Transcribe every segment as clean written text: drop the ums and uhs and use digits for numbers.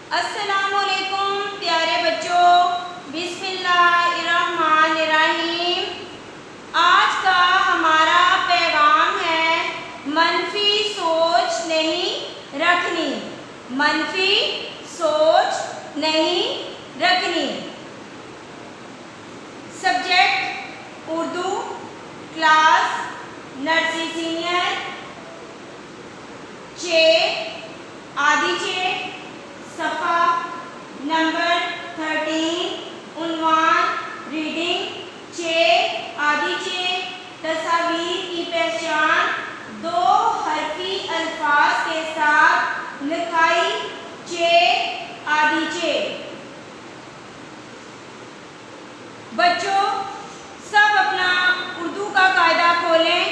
अस्सलामुअलैकुम प्यारे बच्चों, बिस्मिल्लाहिर्रहमानिर्रहीम। आज का हमारा पैगाम है मनफी सोच नहीं रखनी। मनफी सोच नहीं रखनी। Subject Urdu, class nursery senior, चे आदि चे, सफ़ा नंबर 13, उन्वान रीडिंग चे आदि चे, तस्वीर की पहचान दो हरफी अल्फाज के साथ लिखाई चे आदि चे। बच्चों सब अपना उर्दू का कायदा खोलें,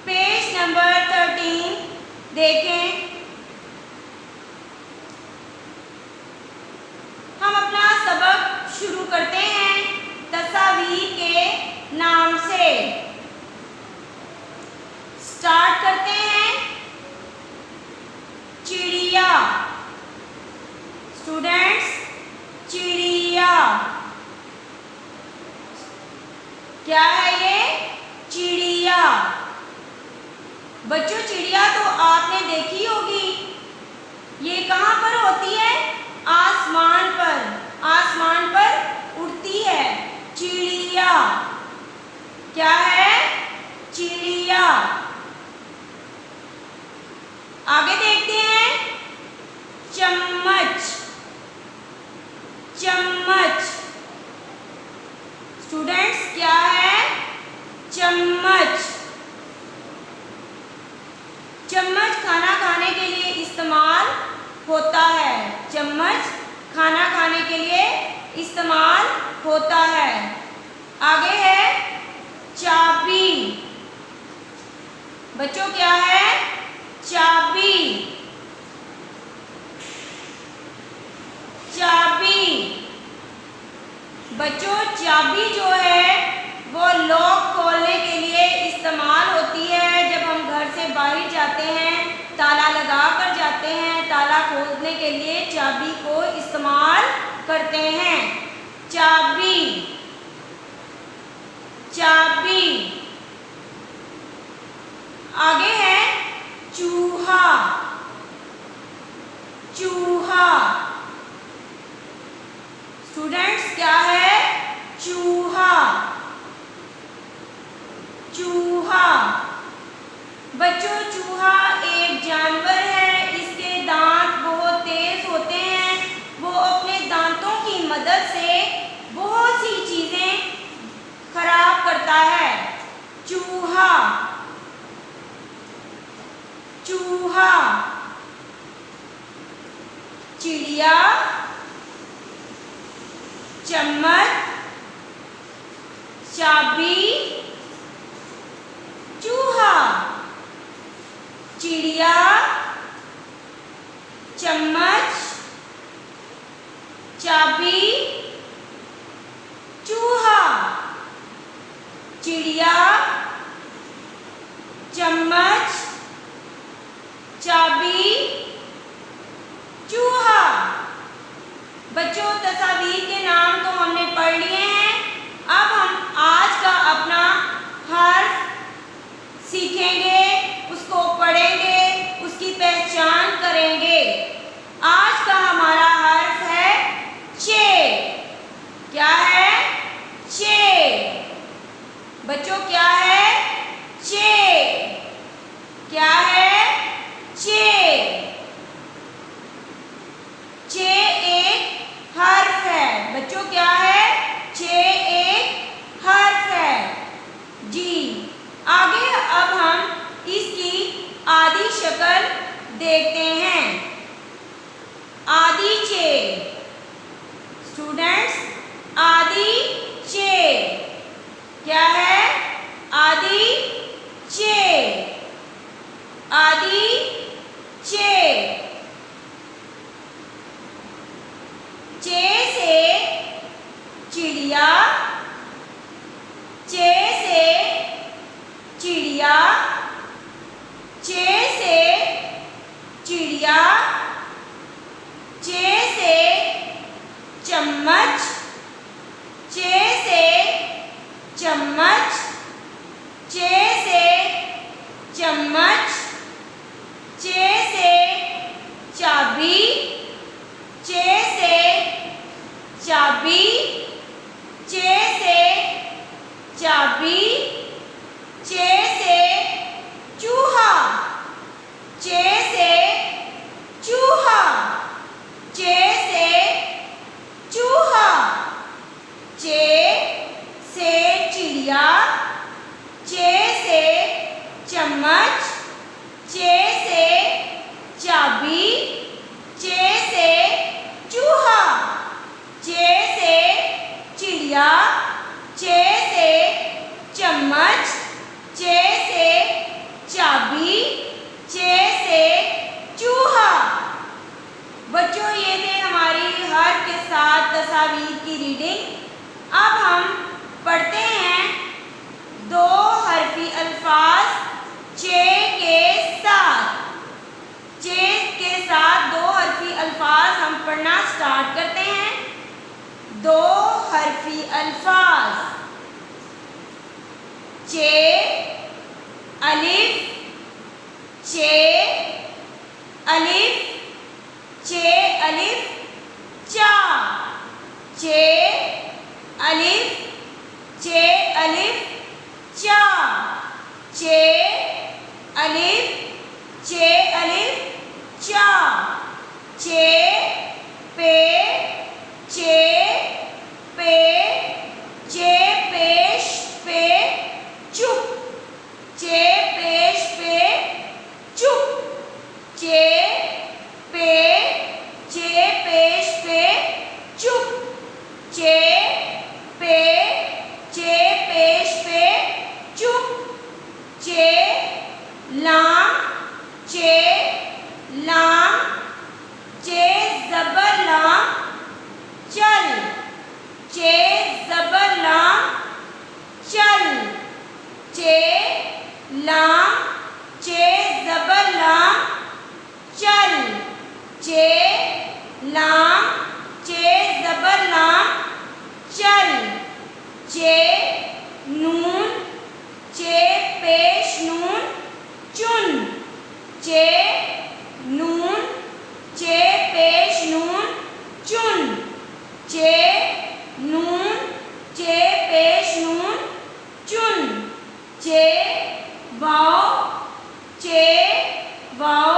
पेज नंबर 13 देखें। हम अपना सबक शुरू करते हैं तस्वीर के नाम से। स्टार्ट करते हैं। चिड़िया। स्टूडेंट्स, चिड़िया क्या है ये? चिड़िया। बच्चों चिड़िया तो आपने देखी होगी, ये कहाँ पर होती है? आसमान पर। आसमान पर उड़ती है चिड़िया। क्या है? चिड़िया। आगे देखते हैं। चम्मच। चम्मच। स्टूडेंट्स क्या है? चम्मच। चम्मच खाना खाने के लिए इस्तेमाल होता है। चम्मच खाना खाने के लिए इस्तेमाल होता है। आगे है चाबी। बच्चों क्या है? चाबी। चाबी। बच्चों चाबी जो है वो लॉक खोलने के लिए इस्तेमाल होती है। जब हम घर से बाहर जाते हैं, ताला लगा कर जाते हैं, ताला खोलने के लिए चाबी को इस्तेमाल करते हैं। चाबी। चाबी। आगे है चूहा। चूहा। स्टूडेंट्स क्या है? चूहा। चूहा। बच्चों चूहा एक जानवर है, इसके दांत बहुत तेज होते हैं। वो अपने दांतों की मदद से बहुत सी चीजें खराब करता है। चूहा। चूहा। चिड़िया, चम्मच, चाबी, चूहा। चिड़िया, चम्मच, चाबी, चूहा। चिड़िया, चम्मच, चाबी, चूहा। बच्चों तस्वीर के नाम तो हमने पढ़ लिए हैं। अब हम आज का अपना हर्फ सीखेंगे, उसको पढ़ेंगे, उसकी पहचान करेंगे। आज का हमारा हर्फ है चे। क्या है? चे। बच्चों क्या है? चे। क्या है? चे। चे एक हर्फ है। बच्चों क्या है? चे एक हर्फ है जी। आगे अब हम इसकी आदि शक्ल देखते हैं। आदि चे। स्टूडेंट्स आदि चे क्या है? आदि चे। आदि चे। चे से चिड़िया। चे से चिड़िया। चे से चिड़िया। चे से चम्मच, चे से चम्मच, चे से चम्मच, चे से चाबी, चे से चाबी, चे से चाबी, चे से चूहा, चे से चूहा, चे से चूहा, चे से चिड़िया, चे से चम्मच, चे से चाबी, चे से चूहा, चे से चिड़िया, चे से चम्मच, चे से चाबी, चे से चूहा। बच्चों, ये थे हमारी हर के साथ तस्वीर की रीडिंग। अब हम पढ़ते हैं दो हरफी अल्फाज चे के साथ। चे के साथ दो हरफी अल्फाज हम पढ़ना स्टार्ट करते हैं। दो हरफी अल्फाज चे अलिफ, चे अलिफ, चे अलिफ चा, चे अलिफ, चे अलिफ चा, चे अलिफ, चे अलिफ चा, चे पे, चे पे, चे पेश पे चुप, चे पेश पे चुप, चे पे, चे पेश पे चुप, चे पे, चे पेश पे चुप, चे लाम, चे लाम, चे ज़बर लाम चल, चे ज़बर लाम चल, चे लाम, चे ज़बर लाम चल, चे लाम, चे ज़बर लाम चल, चे नून, चे पेश नून चुन, चे नून, चे पेश नून चुन, चे नून, चे पेश नून चुन, चे वाव, चे वाव,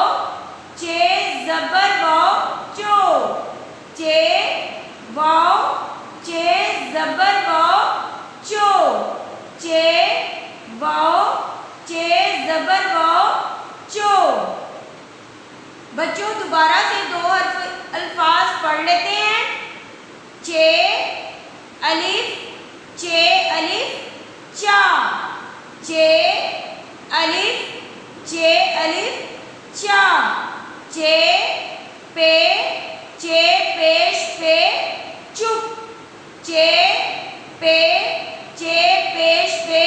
चे ज़बर वाव चो, चे वाव, चे ज़बर वाव चो, चे वाव, चे ज़बर वाव चो। बच्चों, दोबारा से दो हर्फ अल्फाज पढ़ लेते हैं। चे अलिफ, चे अलिफ चा, चे अलिफ, चे अलिफ चा, चे पे, चे पेश पे चुप, चे पे, चे पेश पे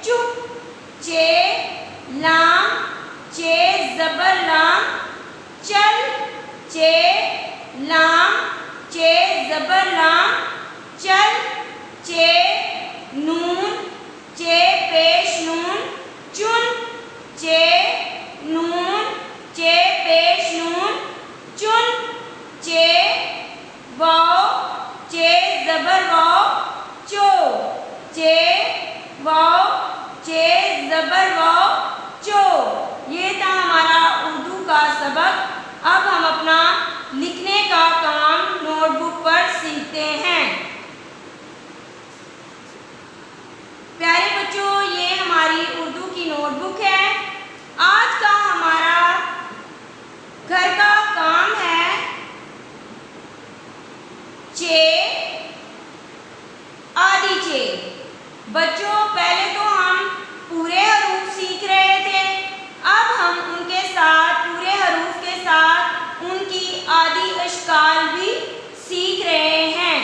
चुप, चे लाम, चे ज़बर लाम चल, चे लाम, चे ज़बर लाम चल, चे नून, चे पेश नून चुन, चे नून, चे पेश नून चुन, चे वाव, चे ज़बर वाव चो, चे वाव, चे ज़बर वाव चो। ये था हमारा उर्दू का सबक। अब हम अपना लिखने का काम नोटबुक पर सीखते हैं। प्यारे बच्चों, ये हमारी उर्दू की नोटबुक है। आज का हमारा घर का काम है चे आदि चे। बच्चों, पहले तो हम पूरे हरूफ सीख रहे थे, अब हम उनके साथ पूरे हरूफ के साथ उनकी आदि अशकाल भी सीख रहे हैं।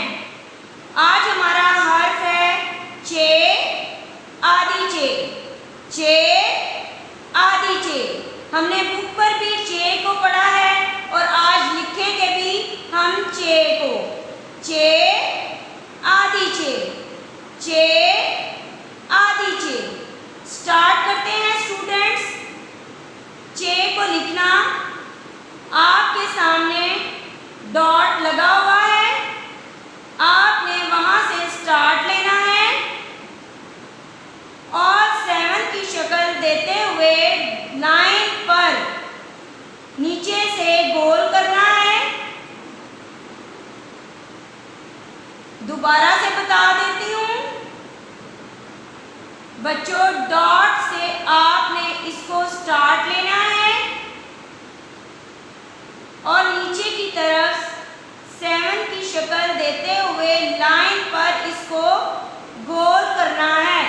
डॉट लगा हुआ है, आपने वहां से स्टार्ट लेना है और 7 की शक्ल देते हुए लाइन पर नीचे से गोल करना है। दोबारा से बता देती हूँ बच्चों, डॉट से आपने इसको स्टार्ट लेना है और नीचे की तरफ 7 की शक्ल देते हुए लाइन पर इसको गोल करना है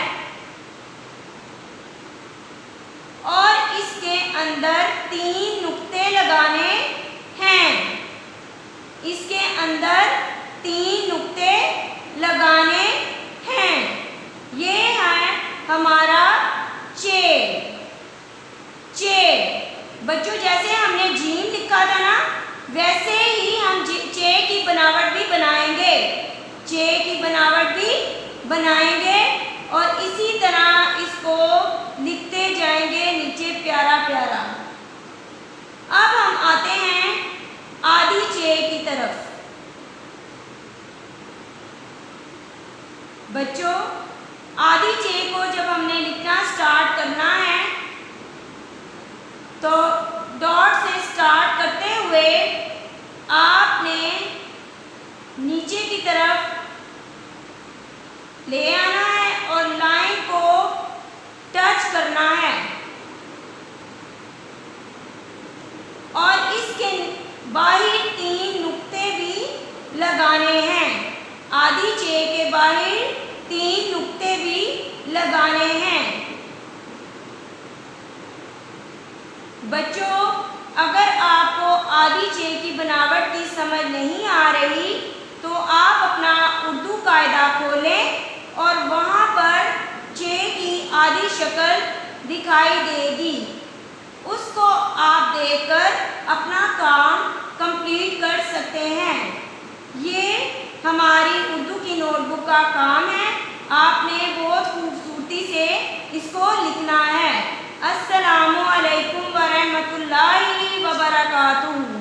और इसके अंदर 3 नुक्ते लगाने हैं। इसके अंदर 3 नुक्ते लगाने हैं। ये है हमारा चेक। बच्चों, जैसे हमने जीन लिखा था ना, वैसे ही हम चे की बनावट भी बनाएंगे। चे की बनावट भी बनाएंगे और इसी तरह इसको लिखते जाएंगे नीचे प्यारा प्यारा। अब हम आते हैं आधी चे की तरफ। बच्चों, आधी चे को जब हमने लिखना स्टार्ट करना है तो डॉट से स्टार्ट करते हुए आपने नीचे की तरफ ले आना है और लाइन को टच करना है और इसके बाहर 3 नुक्ते भी लगाने हैं। आधी चे के बाहर 3 नुक्ते भी लगाने हैं। बच्चों, अगर आपको आधी चे की बनावट की समझ नहीं आ रही तो आप अपना उर्दू कायदा खोलें और वहाँ पर चे की आधी शक्ल दिखाई देगी, उसको आप देखकर अपना काम कंप्लीट कर सकते हैं। ये हमारी उर्दू की नोटबुक का काम है। आपने बहुत खूबसूरती से इसको लिखना है। अस्सलामु अलैकुम व रहमतुल्लाहि व बरकातुहू।